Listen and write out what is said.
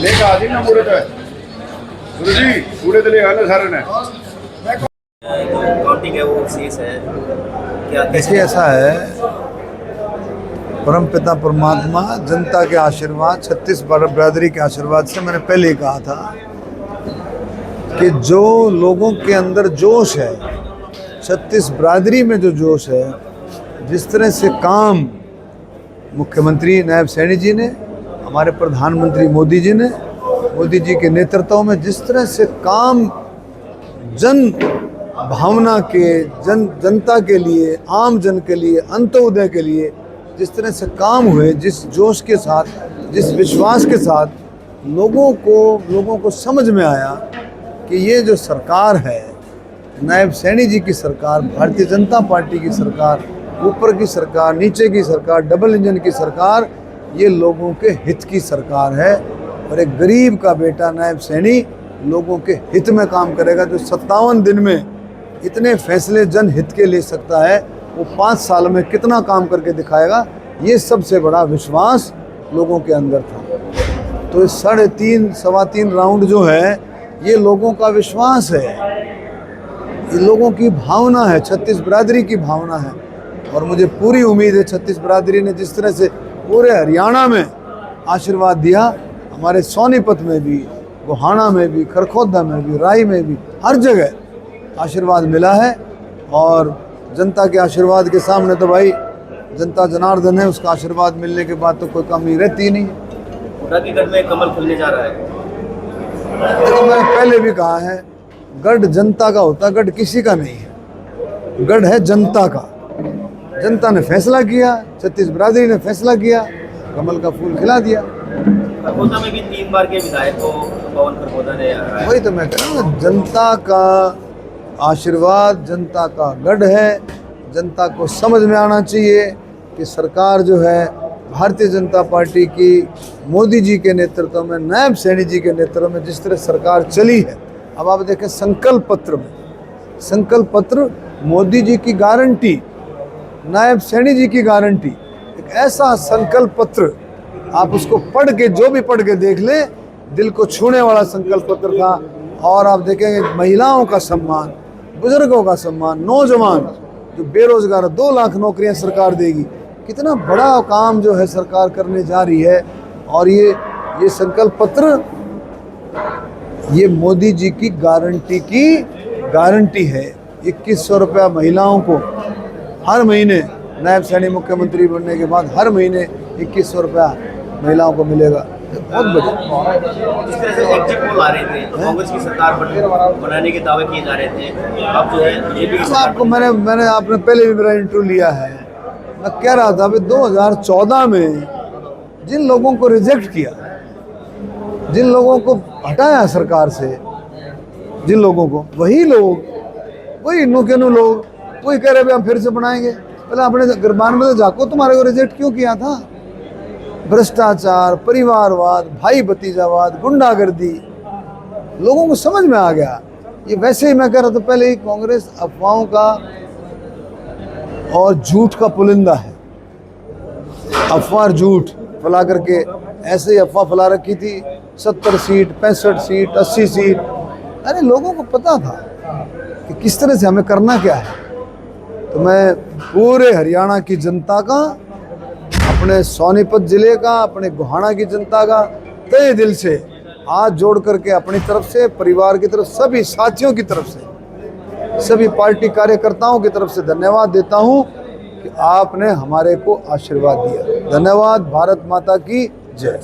लेकर आ जाएंगे पूरे तो गुरु जी, पूरे तो ले आना सारे ने। काउंटिंग है वो शेष है क्या? देखिए, ऐसा है, परम पिता परमात्मा जनता के आशीर्वाद, 36 बरादरी के आशीर्वाद से मैंने पहले ही कहा था कि जो लोगों के अंदर जोश है, 36 बरादरी में जो जोश है, जिस तरह से काम मुख्यमंत्री नायब सैनी जी ने, हमारे प्रधानमंत्री मोदी जी के नेतृत्व में जिस तरह से काम जन भावना के, जनता के लिए, आम जन के लिए, अंत्योदय के लिए जिस तरह से काम हुए, जिस जोश के साथ, जिस विश्वास के साथ लोगों को समझ में आया कि ये जो सरकार है, नायब सैनी जी की सरकार, भारतीय जनता पार्टी की सरकार, ऊपर की सरकार, नीचे की सरकार, डबल इंजन की सरकार, ये लोगों के हित की सरकार है। और एक गरीब का बेटा नायब सैनी लोगों के हित में काम करेगा। जो 57 दिन में इतने फैसले जनहित के ले सकता है, वो 5 साल में कितना काम करके दिखाएगा, ये सबसे बड़ा विश्वास लोगों के अंदर था। तो 3.5 सवा 3 राउंड जो है, ये लोगों का विश्वास है, ये लोगों की भावना है, 36 बरादरी की भावना है। और मुझे पूरी उम्मीद है 36 बरादरी ने जिस तरह से पूरे हरियाणा में आशीर्वाद दिया, हमारे सोनीपत में भी, गोहाना में भी, खरखोदा में भी, राई में भी, हर जगह आशीर्वाद मिला है। और जनता के आशीर्वाद के सामने तो भाई जनता जनार्दन है, उसका आशीर्वाद मिलने के बाद तो कोई कमी रहती नहीं है। गढ़ में कमल खिलने जा रहा है। देखो, मैंने पहले भी कहा है, गढ़ जनता का होता, गढ़ किसी का नहीं है, गढ़ है जनता का। जनता ने फैसला किया, 36 बरादरी ने फैसला किया, कमल का फूल खिला दिया। खरगोदा में भी 3 बार के विधायक को पवन खरगोदा ने, वही तो मैं कह रहा हूँ, जनता का आशीर्वाद, जनता का गढ़ है। जनता को समझ में आना चाहिए कि सरकार जो है भारतीय जनता पार्टी की, मोदी जी के नेतृत्व में, नायब सैनी जी के नेतृत्व में जिस तरह सरकार चली है। अब आप देखें, संकल्प पत्र में, संकल्प पत्र मोदी जी की गारंटी, नायब सैनी जी की गारंटी, एक ऐसा संकल्प पत्र, आप उसको पढ़ के, जो भी पढ़ के देख ले, दिल को छूने वाला संकल्प पत्र था। और आप देखेंगे महिलाओं का सम्मान, बुजुर्गों का सम्मान, नौजवान जो बेरोजगार, 2 लाख नौकरियां सरकार देगी, कितना बड़ा काम जो है सरकार करने जा रही है। और ये संकल्प पत्र, ये मोदी जी की गारंटी है। 2100 रुपया महिलाओं को हर महीने, नायब सैनी मुख्यमंत्री बनने के बाद हर महीने 2100 रुपया महिलाओं को मिलेगा। बहुत बढ़िया। जिस तरह से एग्जिट पोल आ रहे थे, कांग्रेस की सरकार बनाने के दावे किए जा रहे थे, अब जो है बीजेपी की सरकार। आपको मैंने आपने पहले भी मेरा इंटरव्यू लिया है, मैं कह रहा था, 2014 में जिन लोगों को रिजेक्ट किया, जिन लोगों को हटाया सरकार से, जिन लोगों को, वही लोग, वही नुकेनु लोग, वही कह रहे हम फिर से बनाएंगे। पहले अपने गिरबान में तो झाको, तुम्हारे को रिजेक्ट क्यों किया था? भ्रष्टाचार, परिवारवाद, भाई भतीजावाद, गुंडागर्दी, लोगों को समझ में आ गया। ये वैसे ही मैं कह रहा था पहले ही, कांग्रेस अफवाहों का और झूठ का पुलिंदा है। अफवाह झूठ फैला करके ऐसे ही अफवाह फैला रखी थी, 70 सीट, 65 सीट, 80 सीट। अरे लोगों को पता था कि किस तरह से हमें करना क्या है। तो मैं पूरे हरियाणा की जनता का, अपने सोनीपत जिले का, अपने गोहाना की जनता का तहे दिल से हाथ जोड़ करके, अपनी तरफ से, परिवार की तरफ, सभी साथियों की तरफ से, सभी पार्टी कार्यकर्ताओं की तरफ से धन्यवाद देता हूं कि आपने हमारे को आशीर्वाद दिया। धन्यवाद। भारत माता की जय।